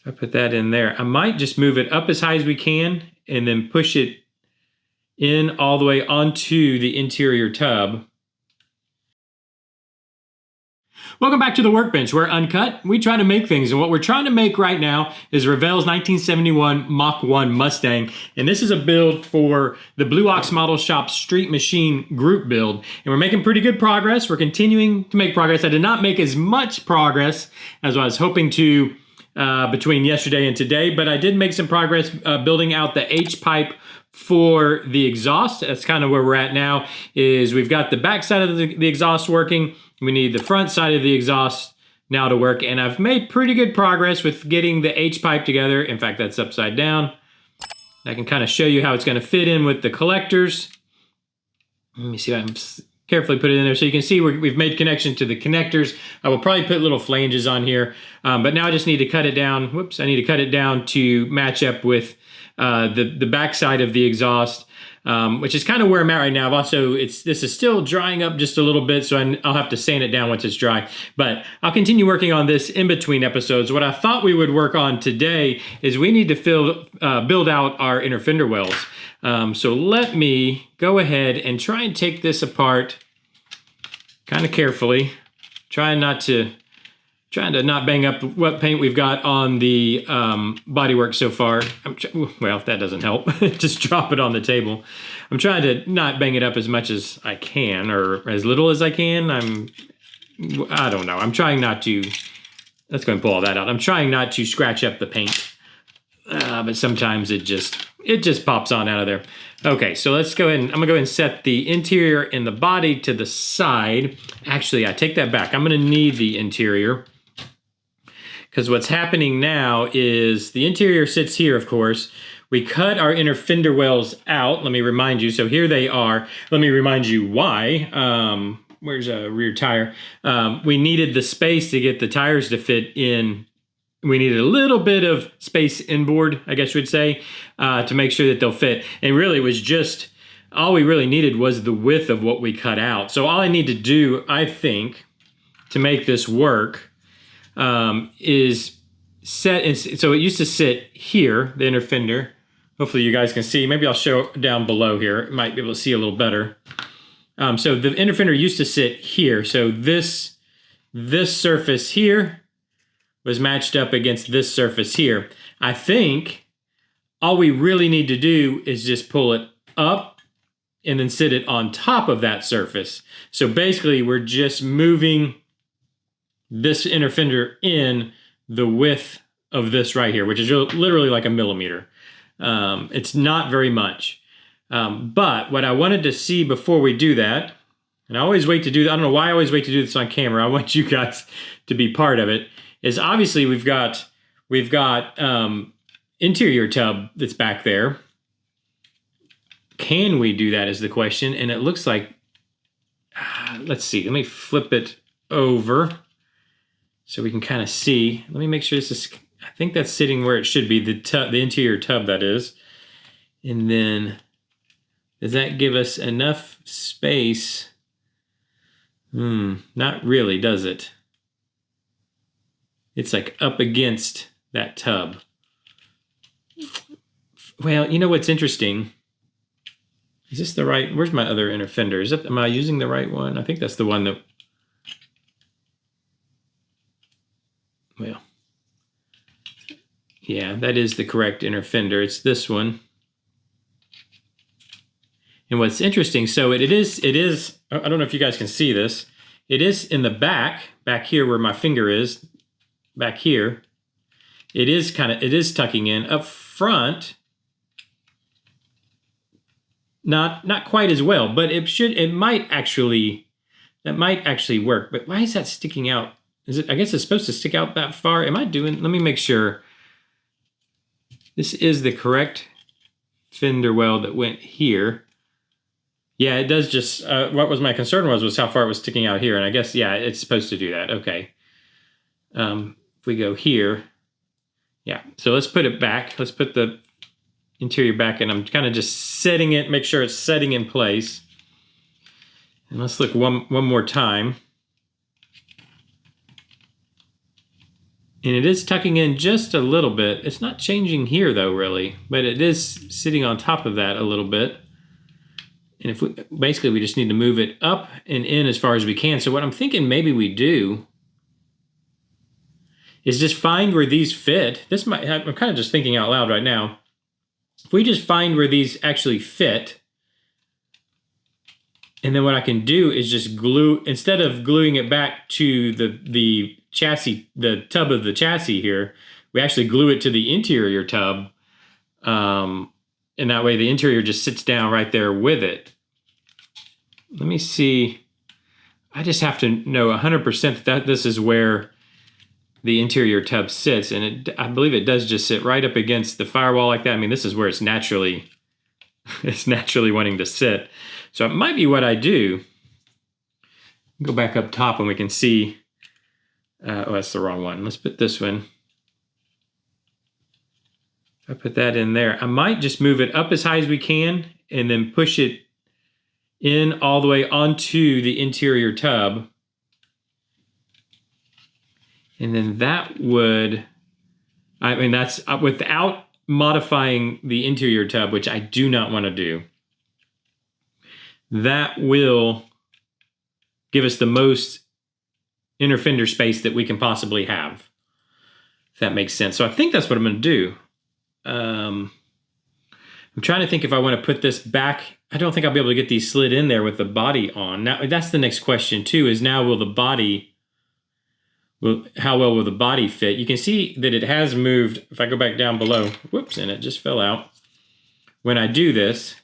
I put that in there. I might just move it up as high as we can and then push it in all the way onto the interior tub. Welcome back to the workbench. We're Uncut. We try to make things, and what we're trying to make right now is Revell's 1971 Mach 1 Mustang, and this is a build for the Blue Ox Model Shop Street Machine group build, and we're making pretty good progress. We're continuing to make progress. I did not make as much progress as I was hoping to between yesterday and today, but I did make some progress building out the H-pipe for the exhaust. That's kind of where we're at now, is we've got the back side of the exhaust working. We need the front side of the exhaust now to work, and I've made pretty good progress with getting the H-pipe together. In fact, that's upside down. I can kind of show you how it's going to fit in with the collectors. Let me see if I can carefully put it in there so you can see we've made connection to the connectors. I will probably put little flanges on here, but now I just need to cut it down. Whoops, I need to cut it down to match up with the back side of the exhaust. Which is kind of where I'm at right now. This is still drying up just a little bit, so I'll have to sand it down once it's dry. But I'll continue working on this in between episodes. What I thought we would work on today is we need to build out our inner fender wells. So let me go ahead and try and take this apart kind of carefully, trying to not bang up what paint we've got on the bodywork so far. Well, if that doesn't help, just drop it on the table. I'm trying to not bang it up as much as I can, or as little as I can. I don't know. I'm trying not to, let's go and pull all that out. I'm trying not to scratch up the paint, but sometimes it just pops on out of there. Okay, so let's go ahead and I'm gonna go ahead and set the interior and the body to the side. Actually, I take that back. I'm gonna need the interior, because what's happening now is the interior sits here, of course. We cut our inner fender wells out. Let me remind you. So here they are. Let me remind you why. Where's a rear tire? We needed the space to get the tires to fit in. We needed a little bit of space inboard, I guess you would say, to make sure that they'll fit. And really, it was just, all we really needed was the width of what we cut out. So all I need to do, I think, to make this work, is set, so it used to sit here, the inner fender. Hopefully you guys can see. Maybe I'll show down below here. You might be able to see a little better. So the inner fender used to sit here. So this surface here was matched up against this surface here. I think all we really need to do is just pull it up and then sit it on top of that surface. So basically we're just moving this inner fender in the width of this right here, which is literally like a millimeter. It's not very much. But what I wanted to see before we do that, and I always wait to do that, I don't know why I always wait to do this on camera, I want you guys to be part of it, is obviously we've got interior tub that's back there. Can we do that is the question, and it looks like, let's see, let me flip it over so we can kind of see. Let me make sure this is, I think that's sitting where it should be, the interior tub, that is. And then, does that give us enough space? Not really, does it? It's like up against that tub. Well, you know what's interesting? Is this the right, where's my other inner fender? Am I using the right one? I think that's the one that, well, yeah, that is the correct inner fender. It's this one. And what's interesting, so it is, I don't know if you guys can see this. It is in the back here where my finger is, back here. It is tucking in. Up front, not quite as well, but that might actually work. But why is that sticking out? I guess it's supposed to stick out that far. Let me make sure. This is the correct fender well that went here. Yeah, it does just, what was my concern was how far it was sticking out here. And I guess, yeah, it's supposed to do that. Okay. If we go here, yeah. So let's put it back. Let's put the interior back, and I'm kind of just setting it, make sure it's setting in place. And let's look one more time. And it is tucking in just a little bit. It's not changing here though, really, but it is sitting on top of that a little bit. And if we, basically we just need to move it up and in as far as we can. So what I'm thinking maybe we do is just find where these fit. This might, I'm kind of just thinking out loud right now. If we just find where these actually fit, and then what I can do is just glue, instead of gluing it back to the chassis, the tub of the chassis here, we actually glue it to the interior tub. And that way the interior just sits down right there with it. Let me see. I just have to know 100% that this is where the interior tub sits. And I believe it does just sit right up against the firewall like that. I mean, this is where it's naturally wanting to sit. So it might be what I do. Go back up top and we can see, oh, that's the wrong one. Let's put this one. If I put that in there, I might just move it up as high as we can and then push it in all the way onto the interior tub. And then that would, I mean, that's without modifying the interior tub, which I do not want to do. That will give us the most inner fender space that we can possibly have, if that makes sense. So I think that's what I'm going to do. I'm trying to think if I want to put this back. I don't think I'll be able to get these slid in there with the body on. Now, that's the next question too, is now will the body, how well will the body fit? You can see that it has moved. If I go back down below, whoops, and it just fell out. When I do this,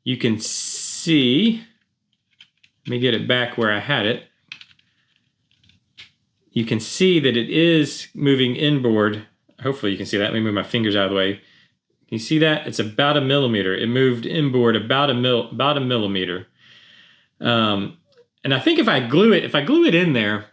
you can see, let me get it back where I had it. You can see that it is moving inboard. Hopefully you can see that. Let me move my fingers out of the way. Can you see that? It's about 1 millimeter. It moved inboard about a millimeter. And I think if I glue it in there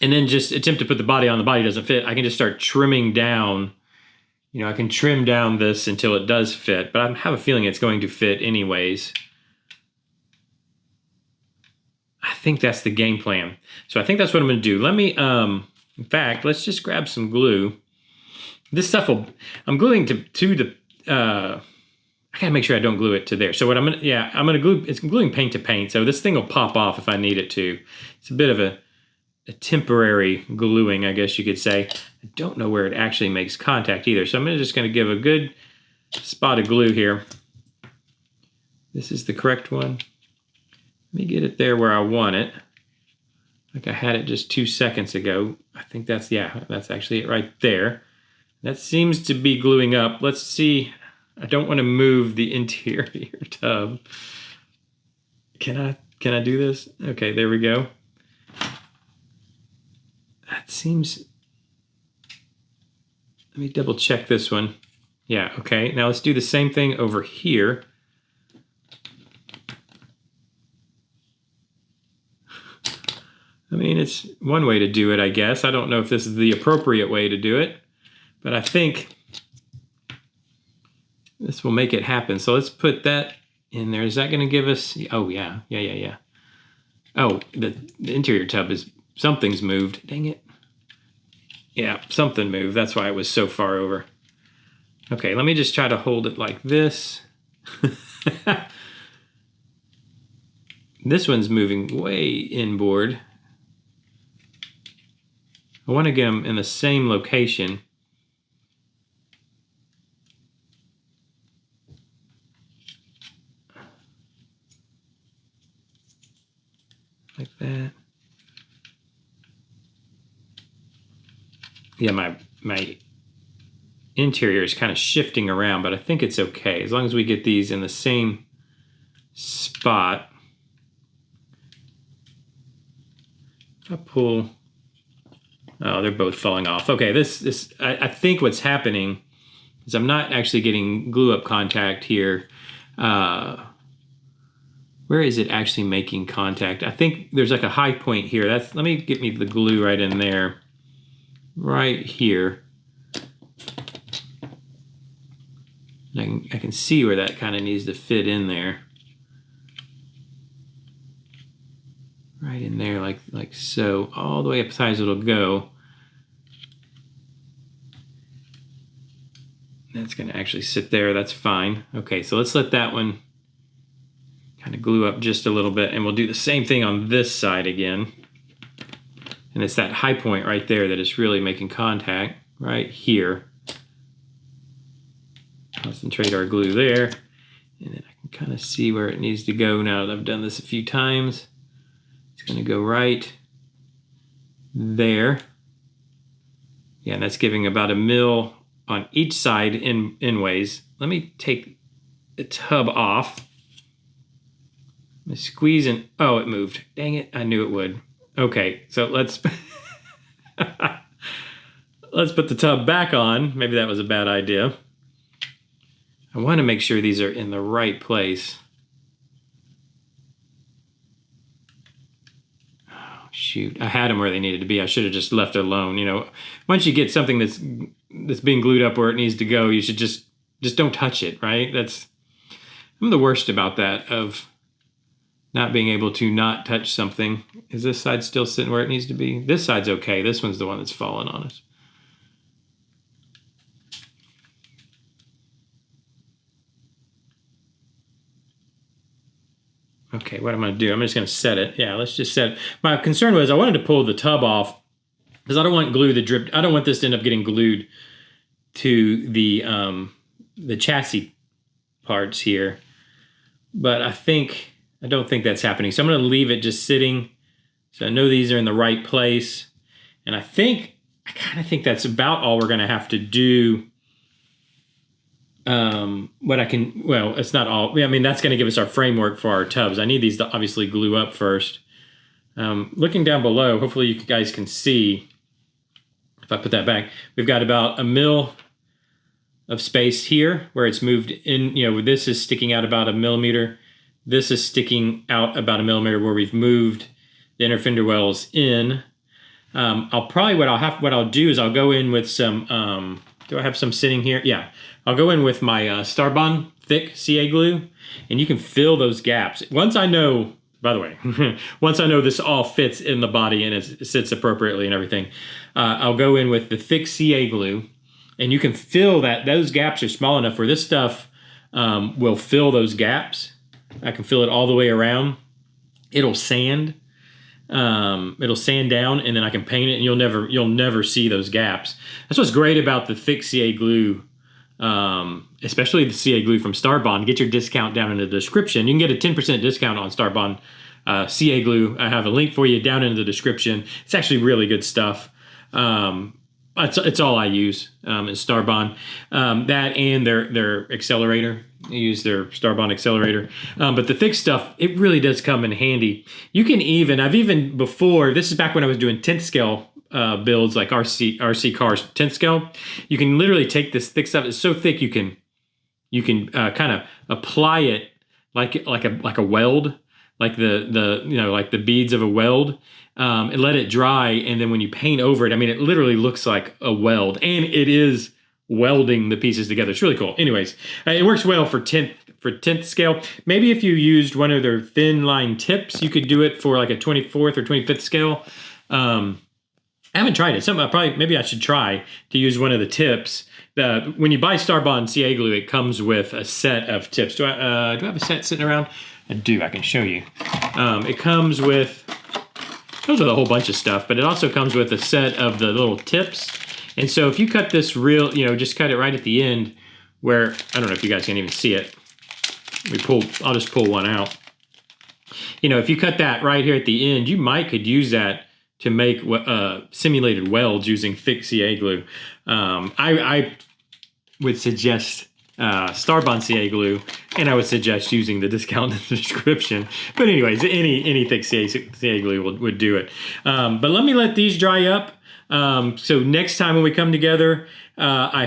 and then just attempt to put the body on, the body doesn't fit, I can just start trimming down. You know, I can trim down this until it does fit, but I have a feeling it's going to fit anyways. I think that's the game plan. So I think that's what I'm going to do. Let me, in fact, let's just grab some glue. This stuff will, I'm gluing to the, I gotta make sure I don't glue it to there. So what I'm gonna glue, it's gluing paint to paint. So this thing will pop off if I need it to. It's a bit of a temporary gluing, I guess you could say. I don't know where it actually makes contact either. So I'm just gonna give a good spot of glue here. This is the correct one. Let me get it there where I want it. Like I had it just 2 seconds ago. I think that's, yeah, that's actually it right there. That seems to be gluing up. Let's see. I don't want to move the interior tub. Can I do this? Okay, there we go. That seems, let me double check this one. Yeah, okay. Now let's do the same thing over here. I mean, it's one way to do it, I guess. I don't know if this is the appropriate way to do it, but I think this will make it happen. So let's put that in there. Is that going to give us, oh yeah. Oh, the interior tub is, something's moved. Dang it. Yeah, something moved. That's why it was so far over. Okay, let me just try to hold it like this. This one's moving way inboard. I want to get them in the same location. Like that. Yeah, my interior is kind of shifting around, but I think it's okay. As long as we get these in the same spot. If I pull, oh, they're both falling off. Okay, I think what's happening is I'm not actually getting glue up contact here. Where is it actually making contact? I think there's like a high point here. Let me get me the glue right in there. Right here. I can see where that kind of needs to fit in there. Right in there, like so, all the way up as high as it'll go. That's going to actually sit there. That's fine. Okay, so let's let that one kind of glue up just a little bit, and we'll do the same thing on this side again. And it's that high point right there that is really making contact right here. Concentrate our glue there, and then I can kind of see where it needs to go now that I've done this a few times. It's going to go right there. Yeah, and that's giving about 1 mil on each side in ways. Let me take the tub off. I'm squeezing. Oh, it moved. Dang it, I knew it would. Okay, so let's let's put the tub back on. Maybe that was a bad idea. I want to make sure these are in the right place. Oh, shoot, I had them where they needed to be. I should have just left it alone. You know, once you get something that's being glued up where it needs to go, you should just don't touch it, right? I'm the worst about that, of not being able to not touch something. Is this side still sitting where it needs to be? This side's okay. This one's the one that's fallen on us. Okay, what I'm going to do, I'm just going to set it. Yeah, let's just set it. My concern was I wanted to pull the tub off because I don't want glue that dripped. I don't want this to end up getting glued to the chassis parts here. But I don't think that's happening. So I'm going to leave it just sitting. So I know these are in the right place. And I kind of think that's about all we're going to have to do. Well, it's not all. I mean, that's going to give us our framework for our tubs. I need these to obviously glue up first. Looking down below, hopefully you guys can see, if I put that back, we've got about 1 mil of space here where it's moved in. You know, this is sticking out about 1 millimeter. This is sticking out about 1 millimeter where we've moved the inner fender wells in. What I'll do is I'll go in with some, do I have some sitting here? Yeah. I'll go in with my Starbond Thick CA Glue, and you can fill those gaps. Once I know, by the way, once I know this all fits in the body and it sits appropriately and everything, I'll go in with the Thick CA Glue, and you can fill that. Those gaps are small enough where this stuff will fill those gaps. I can fill it all the way around. It'll sand. It'll sand down, and then I can paint it, and you'll never see those gaps. That's what's great about the Thick CA Glue, especially the CA Glue from Starbond. Get your discount down in the description. You can get a 10% discount on Starbond CA Glue. I have a link for you down in the description. It's actually really good stuff. It's all I use is Starbond. That and their accelerator. I use their Starbond accelerator. But the thick stuff, it really does come in handy. You can I've even before, this is back when I was doing 10th scale builds, like RC cars 10th scale. You can literally take this thick stuff. It's so thick you can kind of apply it like a weld, like like the beads of a weld, and let it dry. And then when you paint over it, I mean, it literally looks like a weld, and it is welding the pieces together. It's really cool. Anyways, it works well for 10th scale. Maybe if you used one of their thin line tips, you could do it for like a 24th or 25th scale. I haven't tried it. Maybe I should try to use one of the tips. When you buy Starbond CA Glue, it comes with a set of tips. Do I have a set sitting around? I do. I can show you. It comes with a whole bunch of stuff, but it also comes with a set of the little tips. And so if you cut this just cut it right at the end where, I don't know if you guys can even see it. I'll just pull one out. If you cut that right here at the end, you could use that to make simulated welds using thick CA glue. I would suggest Starbond CA Glue, and I would suggest using the discount in the description. But anyways, any thick CA Glue would do it. But let me let these dry up. So next time when we come together, I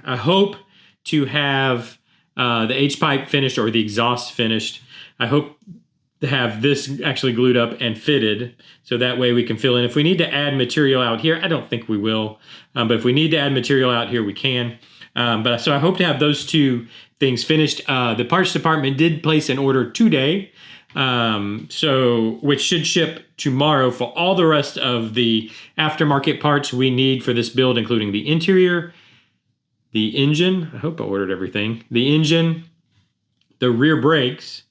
hope to have the H-pipe finished or the exhaust finished. I hope to have this actually glued up and fitted, so that way we can fill in. If we need to add material out here, I don't think we will, but if we need to add material out here, we can. So I hope to have those two things finished. The parts department did place an order today, which should ship tomorrow for all the rest of the aftermarket parts we need for this build, including the interior, the engine. I hope I ordered everything. The engine, the rear brakes,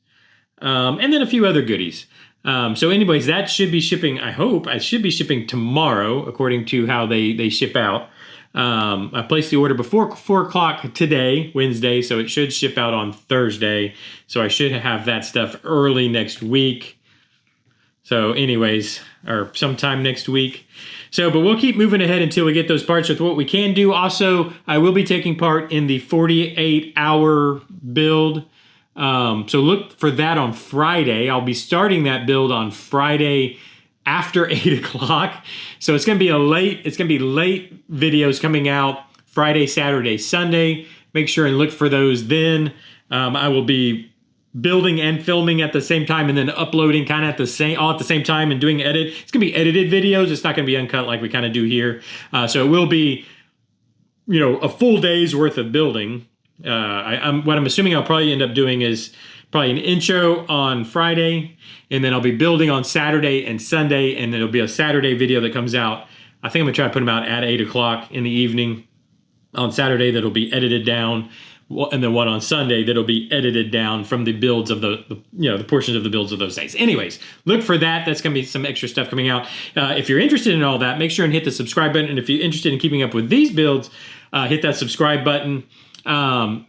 and then a few other goodies. So anyways, that should be shipping, I hope. I should be shipping tomorrow, according to how they ship out. I placed the order before 4 o'clock today, Wednesday, so it should ship out on Thursday. So I should have that stuff early next week. So anyways, or sometime next week. So, but we'll keep moving ahead until we get those parts with what we can do. Also, I will be taking part in the 48-hour build. So look for that on Friday. I'll be starting that build on Friday after 8 o'clock. So it's going to be late videos coming out Friday, Saturday, Sunday. Make sure and look for those then. I will be building and filming at the same time and then uploading kind of all at the same time and doing edit. It's going to be edited videos. It's not going to be uncut like we kind of do here. So it will be, a full day's worth of building. What I'm assuming I'll probably end up doing is probably an intro on Friday, and then I'll be building on Saturday and Sunday, and then it'll be a Saturday video that comes out. I think I'm gonna try to put them out at 8 o'clock in the evening on Saturday. That'll be edited down, and then one on Sunday that'll be edited down from the builds of the portions of the builds of those days. Anyways, look for that. That's gonna be some extra stuff coming out. If you're interested in all that, make sure and hit the subscribe button, and if you're interested in keeping up with these builds, hit that subscribe button.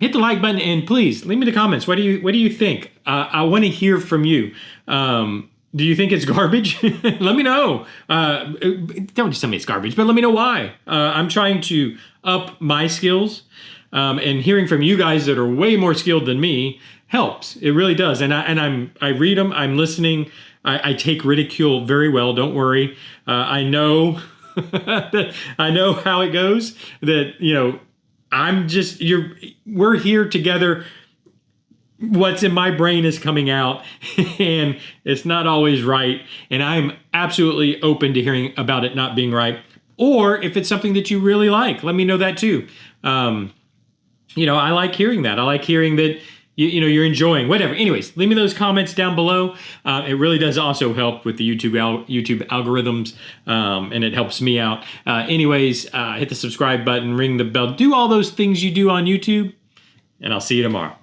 Hit the like button, and please leave me the comments. What do you think? I want to hear from you. Do you think it's garbage? Let me know. Don't just tell me it's garbage, but let me know why. I'm trying to up my skills, and hearing from you guys that are way more skilled than me helps. It really does. And I read them. I'm listening. I take ridicule very well. Don't worry. I know I know how it goes. That we're here together. What's in my brain is coming out, and it's not always right. And I'm absolutely open to hearing about it not being right. Or if it's something that you really like, let me know that too. I like hearing that. I like hearing that you're enjoying whatever. Anyways, leave me those comments down below. It really does also help with the YouTube algorithms, and it helps me out. Hit the subscribe button, ring the bell, do all those things you do on YouTube, and I'll see you tomorrow.